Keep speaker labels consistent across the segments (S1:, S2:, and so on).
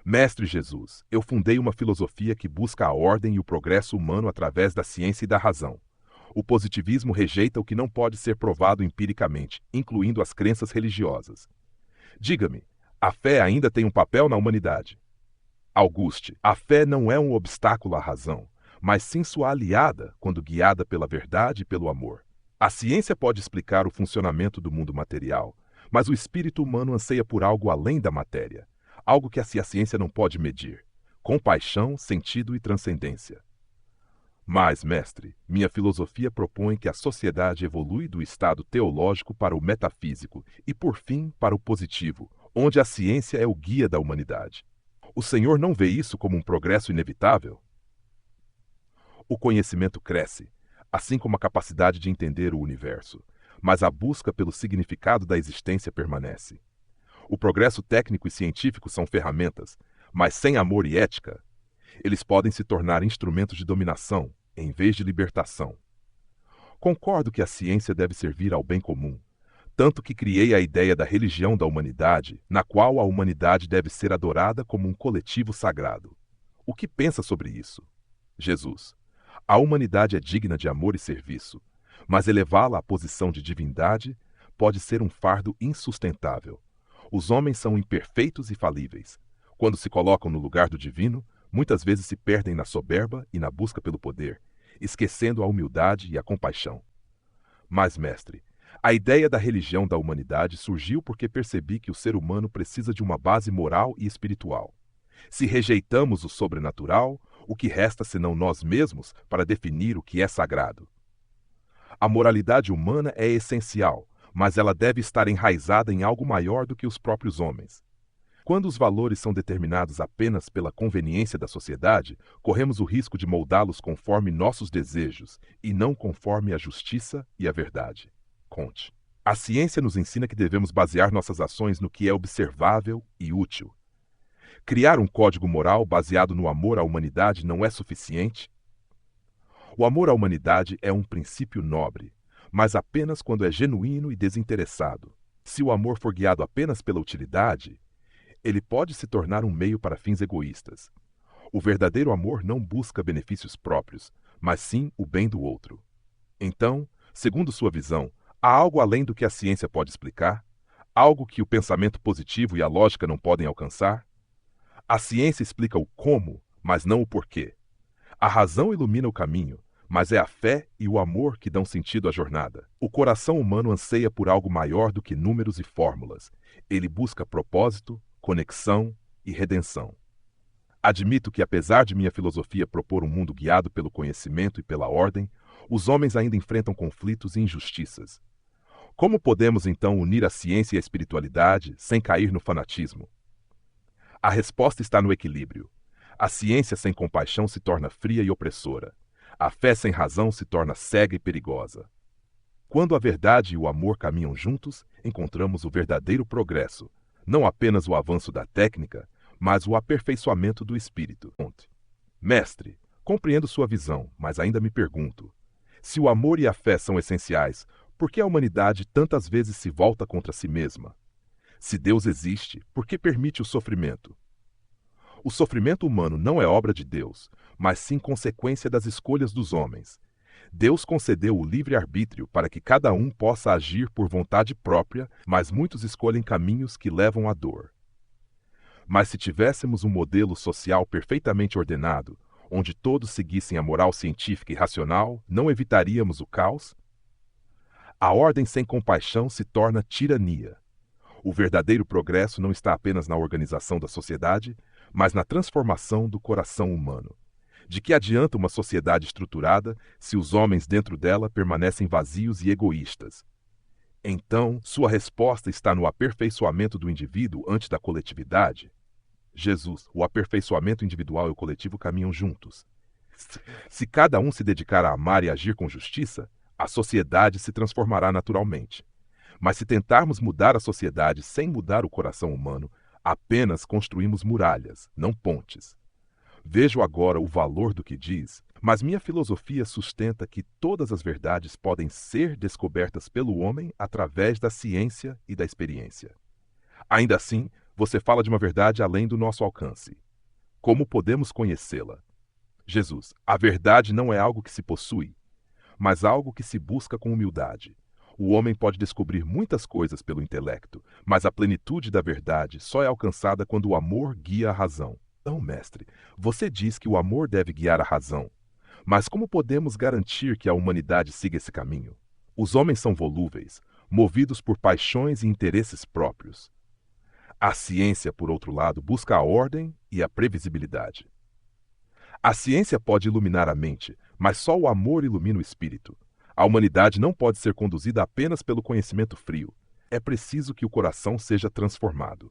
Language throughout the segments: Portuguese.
S1: Mestre Jesus, eu fundei uma filosofia que busca a ordem e o progresso humano através da ciência e da razão. O positivismo rejeita o que não pode ser provado empiricamente, incluindo as crenças religiosas. Diga-me, a fé ainda tem um papel na humanidade? Auguste, a fé não é um obstáculo à razão, mas sim sua aliada quando guiada pela verdade e pelo amor. A ciência pode explicar o funcionamento do mundo material, mas o espírito humano anseia por algo além da matéria, algo que a ciência não pode medir: compaixão, sentido e transcendência. Mas, mestre, minha filosofia propõe que a sociedade evolui do estado teológico para o metafísico e, por fim, para o positivo, onde a ciência é o guia da humanidade. O Senhor não vê isso como um progresso inevitável? O conhecimento cresce, assim como a capacidade de entender o universo, mas a busca pelo significado da existência permanece. O progresso técnico e científico são ferramentas, mas sem amor e ética, eles podem se tornar instrumentos de dominação, em vez de libertação. Concordo que a ciência deve servir ao bem comum, tanto que criei a ideia da religião da humanidade, na qual a humanidade deve ser adorada como um coletivo sagrado. O que pensa sobre isso? Jesus. A humanidade é digna de amor e serviço, mas elevá-la à posição de divindade pode ser um fardo insustentável. Os homens são imperfeitos e falíveis. Quando se colocam no lugar do divino, muitas vezes se perdem na soberba e na busca pelo poder, esquecendo a humildade e a compaixão. Mas, mestre, a ideia da religião da humanidade surgiu porque percebi que o ser humano precisa de uma base moral e espiritual. Se rejeitamos o sobrenatural, o que resta senão nós mesmos para definir o que é sagrado? A moralidade humana é essencial, mas ela deve estar enraizada em algo maior do que os próprios homens. Quando os valores são determinados apenas pela conveniência da sociedade, corremos o risco de moldá-los conforme nossos desejos e não conforme a justiça e a verdade. Conte. A ciência nos ensina que devemos basear nossas ações no que é observável e útil. Criar um código moral baseado no amor à humanidade não é suficiente? O amor à humanidade é um princípio nobre, mas apenas quando é genuíno e desinteressado. Se o amor for guiado apenas pela utilidade, ele pode se tornar um meio para fins egoístas. O verdadeiro amor não busca benefícios próprios, mas sim o bem do outro. Então, segundo sua visão, há algo além do que a ciência pode explicar? Algo que o pensamento positivo e a lógica não podem alcançar? A ciência explica o como, mas não o porquê. A razão ilumina o caminho, mas é a fé e o amor que dão sentido à jornada. O coração humano anseia por algo maior do que números e fórmulas. Ele busca propósito, conexão e redenção. Admito que, apesar de minha filosofia propor um mundo guiado pelo conhecimento e pela ordem, os homens ainda enfrentam conflitos e injustiças. Como podemos, então, unir a ciência e a espiritualidade sem cair no fanatismo? A resposta está no equilíbrio. A ciência sem compaixão se torna fria e opressora. A fé sem razão se torna cega e perigosa. Quando a verdade e o amor caminham juntos, encontramos o verdadeiro progresso, não apenas o avanço da técnica, mas o aperfeiçoamento do espírito. Mestre, compreendo sua visão, mas ainda me pergunto: se o amor e a fé são essenciais, por que a humanidade tantas vezes se volta contra si mesma? Se Deus existe, por que permite o sofrimento? O sofrimento humano não é obra de Deus, mas sim consequência das escolhas dos homens. Deus concedeu o livre-arbítrio para que cada um possa agir por vontade própria, mas muitos escolhem caminhos que levam à dor. Mas se tivéssemos um modelo social perfeitamente ordenado, onde todos seguissem a moral científica e racional, não evitaríamos o caos? A ordem sem compaixão se torna tirania. O verdadeiro progresso não está apenas na organização da sociedade, mas na transformação do coração humano. De que adianta uma sociedade estruturada se os homens dentro dela permanecem vazios e egoístas? Então, sua resposta está no aperfeiçoamento do indivíduo antes da coletividade? Jesus, o aperfeiçoamento individual e o coletivo caminham juntos. Se cada um se dedicar a amar e agir com justiça, a sociedade se transformará naturalmente. Mas se tentarmos mudar a sociedade sem mudar o coração humano, apenas construímos muralhas, não pontes. Vejo agora o valor do que diz, mas minha filosofia sustenta que todas as verdades podem ser descobertas pelo homem através da ciência e da experiência. Ainda assim, Você fala de uma verdade além do nosso alcance. Como podemos conhecê-la? Jesus, a verdade não é algo que se possui, mas algo que se busca com humildade. O homem pode descobrir muitas coisas pelo intelecto, mas a plenitude da verdade só é alcançada quando o amor guia a razão. Então, mestre, você diz que o amor deve guiar a razão. Mas como podemos garantir que a humanidade siga esse caminho? Os homens são volúveis, movidos por paixões e interesses próprios. A ciência, por outro lado, busca a ordem e a previsibilidade. A ciência pode iluminar a mente, mas só o amor ilumina o espírito. A humanidade não pode ser conduzida apenas pelo conhecimento frio. É preciso que o coração seja transformado.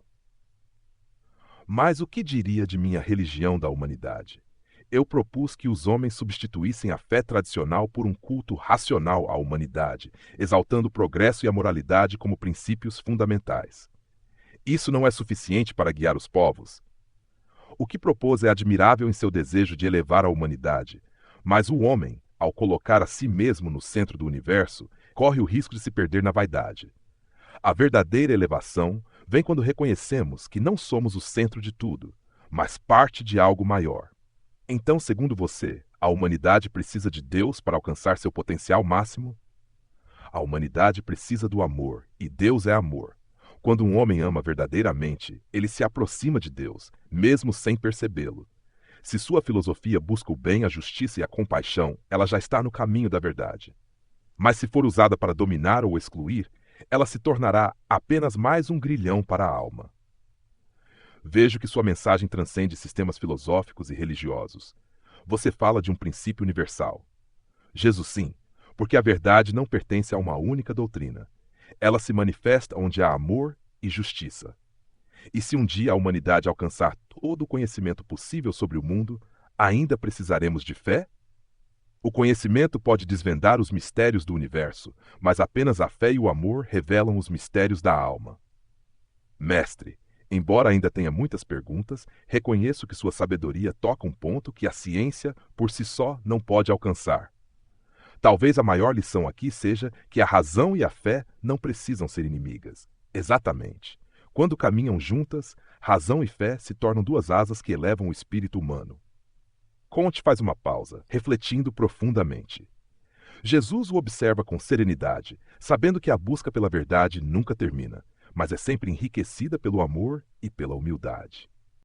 S1: Mas o que diria de minha religião da humanidade? Eu propus que os homens substituíssem a fé tradicional por um culto racional à humanidade, exaltando o progresso e a moralidade como princípios fundamentais. Isso não é suficiente para guiar os povos? O que propôs é admirável em seu desejo de elevar a humanidade, mas o homem, ao colocar a si mesmo no centro do universo, corre o risco de se perder na vaidade. A verdadeira elevação vem quando reconhecemos que não somos o centro de tudo, mas parte de algo maior. Então, segundo você, a humanidade precisa de Deus para alcançar seu potencial máximo? A humanidade precisa do amor, e Deus é amor. Quando um homem ama verdadeiramente, ele se aproxima de Deus, mesmo sem percebê-lo. Se sua filosofia busca o bem, a justiça e a compaixão, ela já está no caminho da verdade. Mas se for usada para dominar ou excluir, ela se tornará apenas mais um grilhão para a alma. Vejo que sua mensagem transcende sistemas filosóficos e religiosos. Você fala de um princípio universal. Jesus, sim, porque a verdade não pertence a uma única doutrina. Ela se manifesta onde há amor e justiça. E se um dia a humanidade alcançar todo o conhecimento possível sobre o mundo, ainda precisaremos de fé? O conhecimento pode desvendar os mistérios do universo, mas apenas a fé e o amor revelam os mistérios da alma. Mestre, embora ainda tenha muitas perguntas, reconheço que sua sabedoria toca um ponto que a ciência, por si só, não pode alcançar. Talvez a maior lição aqui seja que a razão e a fé não precisam ser inimigas. Exatamente. Quando caminham juntas, razão e fé se tornam duas asas que elevam o espírito humano. Conte faz uma pausa, refletindo profundamente. Jesus o observa com serenidade, sabendo que a busca pela verdade nunca termina, mas é sempre enriquecida pelo amor e pela humildade.